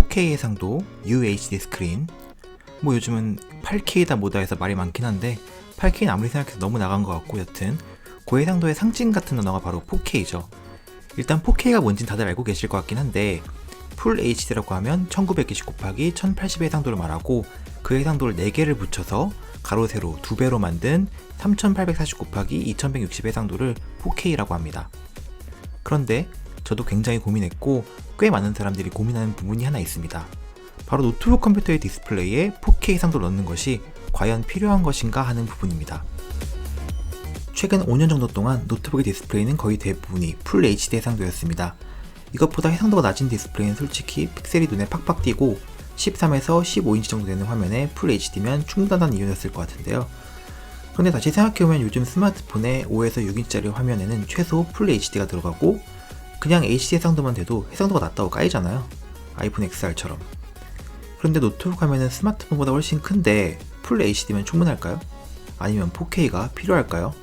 4K 해상도, UHD 스크린, 뭐 요즘은 8K다 뭐다 해서 말이 많긴 한데 8K는 아무리 생각해도 너무 나간 것 같고, 여튼 고해상도의 상징 같은 단어가 바로 4K죠. 일단 4K가 뭔진 다들 알고 계실 것 같긴 한데, 풀 HD라고 하면 1920 곱하기 1080의 해상도를 말하고, 그 해상도를 4개를 붙여서 가로 세로 2배로 만든 3840 곱하기 2160의 해상도를 4K라고 합니다. 그런데 저도 굉장히 고민했고 꽤 많은 사람들이 고민하는 부분이 하나 있습니다. 바로 노트북 컴퓨터의 디스플레이에 4K 해상도를 넣는 것이 과연 필요한 것인가 하는 부분입니다. 최근 5년 정도 동안 노트북의 디스플레이는 거의 대부분이 풀 HD 해상도였습니다. 이것보다 해상도가 낮은 디스플레이는 솔직히 픽셀이 눈에 팍팍 띄고 13에서 15인치 정도 되는 화면에 풀 HD면 충분하다는 이유였을 것 같은데요. 그런데 다시 생각해보면 요즘 스마트폰의 5에서 6인치짜리 화면에는 최소 풀 HD가 들어가고, 그냥 HD 해상도만 돼도 해상도가 낮다고 까이잖아요. 아이폰 XR처럼. 그런데 노트북 화면은 스마트폰보다 훨씬 큰데 풀 HD면 충분할까요? 아니면 4K가 필요할까요?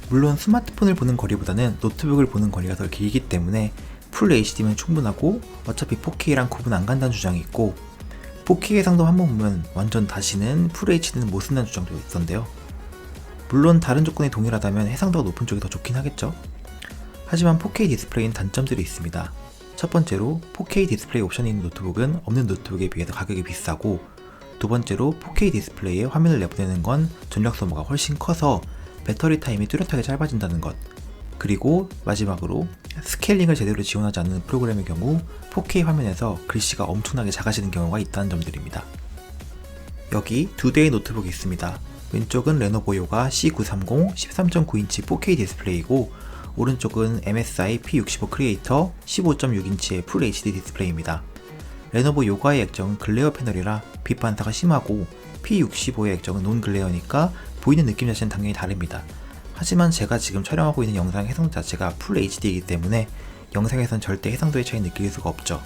물론 스마트폰을 보는 거리보다는 노트북을 보는 거리가 더 길기 때문에 풀 HD면 충분하고 어차피 4K랑 구분 안 간다는 주장이 있고, 4K 해상도 한번 보면 완전 다시는 풀 HD는 못 쓴다는 주장도 있던데요. 물론 다른 조건이 동일하다면 해상도가 높은 쪽이 더 좋긴 하겠죠. 하지만 4K 디스플레이는 단점들이 있습니다. 첫 번째로 4K 디스플레이 옵션이 있는 노트북은 없는 노트북에 비해서 가격이 비싸고, 두 번째로 4K 디스플레이에 화면을 내보내는 건 전력 소모가 훨씬 커서 배터리 타임이 뚜렷하게 짧아진다는 것, 그리고 마지막으로 스케일링을 제대로 지원하지 않는 프로그램의 경우 4K 화면에서 글씨가 엄청나게 작아지는 경우가 있다는 점들입니다. 여기 두 대의 노트북이 있습니다. 왼쪽은 레노버 요가 C930 13.9인치 4K 디스플레이고, 오른쪽은 MSI P65 크리에이터 15.6인치의 풀 HD 디스플레이입니다. 레노버 요가의 액정은 글레어 패널이라 빛 반사가 심하고, P65의 액정은 논 글레어니까 보이는 느낌 자체는 당연히 다릅니다. 하지만 제가 지금 촬영하고 있는 영상의 해상도 자체가 풀 HD이기 때문에 영상에선 절대 해상도의 차이 느낄 수가 없죠.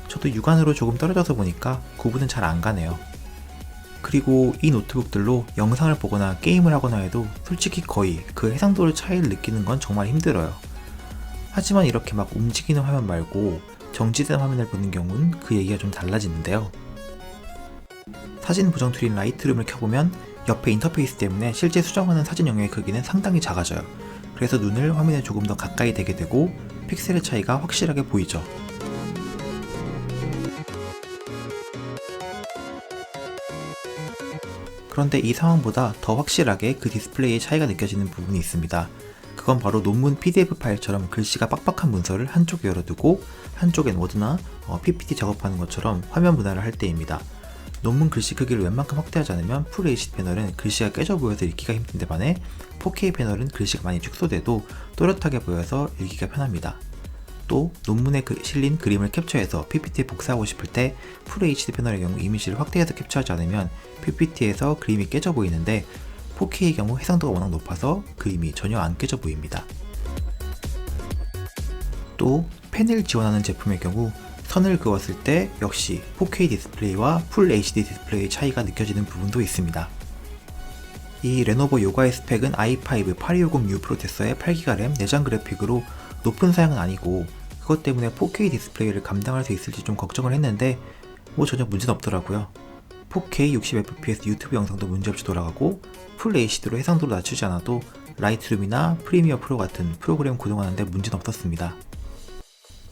저도 육안으로 조금 떨어져서 보니까 구분은 잘 안 가네요. 그리고 이 노트북들로 영상을 보거나 게임을 하거나 해도 솔직히 거의 그 해상도의 차이를 느끼는 건 정말 힘들어요. 하지만 이렇게 막 움직이는 화면 말고 정지된 화면을 보는 경우는 그 얘기가 좀 달라지는데요. 사진 보정 툴인 라이트룸을 켜보면 옆에 인터페이스 때문에 실제 수정하는 사진 영역의 크기는 상당히 작아져요. 그래서 눈을 화면에 조금 더 가까이 대게 되고 픽셀의 차이가 확실하게 보이죠. 그런데 이 상황보다 더 확실하게 그 디스플레이의 차이가 느껴지는 부분이 있습니다. 그건 바로 논문 PDF 파일처럼 글씨가 빡빡한 문서를 한쪽에 열어두고 한쪽엔 워드나 PPT 작업하는 것처럼 화면 분할을 할 때입니다. 논문 글씨 크기를 웬만큼 확대하지 않으면 풀 HD 패널은 글씨가 깨져 보여서 읽기가 힘든데 반해 4K 패널은 글씨가 많이 축소돼도 또렷하게 보여서 읽기가 편합니다. 또 논문에 실린 그림을 캡처해서 PPT에 복사하고 싶을 때 풀 HD 패널의 경우 이미지를 확대해서 캡처하지 않으면 PPT에서 그림이 깨져 보이는데 4K의 경우 해상도가 워낙 높아서 그림이 전혀 안 깨져 보입니다. 또 펜을 지원하는 제품의 경우 선을 그었을 때 역시 4K 디스플레이와 풀 HD 디스플레이의 차이가 느껴지는 부분도 있습니다. 이 레노버 요가의 스펙은 i5 8250U 프로세서의 8GB 램 내장 그래픽으로 높은 사양은 아니고, 그것 때문에 4K 디스플레이를 감당할 수 있을지 좀 걱정을 했는데 뭐 전혀 문제는 없더라고요. 4K 60fps 유튜브 영상도 문제없이 돌아가고, 풀 HD로 해상도를 낮추지 않아도 라이트룸이나 프리미어 프로 같은 프로그램 구동하는데 문제는 없었습니다.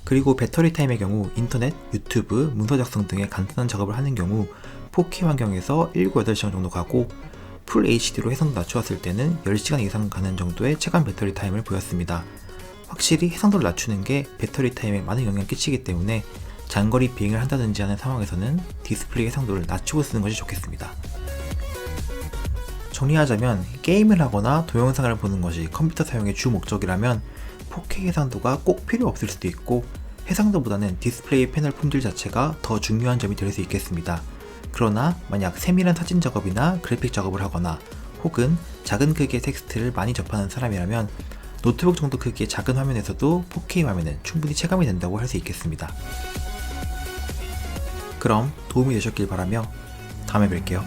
그리고 배터리 타임의 경우 인터넷, 유튜브, 문서 작성 등의 간단한 작업을 하는 경우 4K 환경에서 7, 8시간 정도 가고, 풀 HD로 해상도 낮추었을 때는 10시간 이상 가는 정도의 체감 배터리 타임을 보였습니다. 확실히 해상도를 낮추는 게 배터리 타임에 많은 영향을 끼치기 때문에 장거리 비행을 한다든지 하는 상황에서는 디스플레이 해상도를 낮추고 쓰는 것이 좋겠습니다. 정리하자면 게임을 하거나 동영상을 보는 것이 컴퓨터 사용의 주 목적이라면 4K 해상도가 꼭 필요 없을 수도 있고, 해상도보다는 디스플레이 패널 품질 자체가 더 중요한 점이 될 수 있겠습니다. 그러나 만약 세밀한 사진 작업이나 그래픽 작업을 하거나 혹은 작은 크기의 텍스트를 많이 접하는 사람이라면 노트북 정도 크기의 작은 화면에서도 4K 화면은 충분히 체감이 된다고 할 수 있겠습니다. 그럼 도움이 되셨길 바라며 다음에 뵐게요.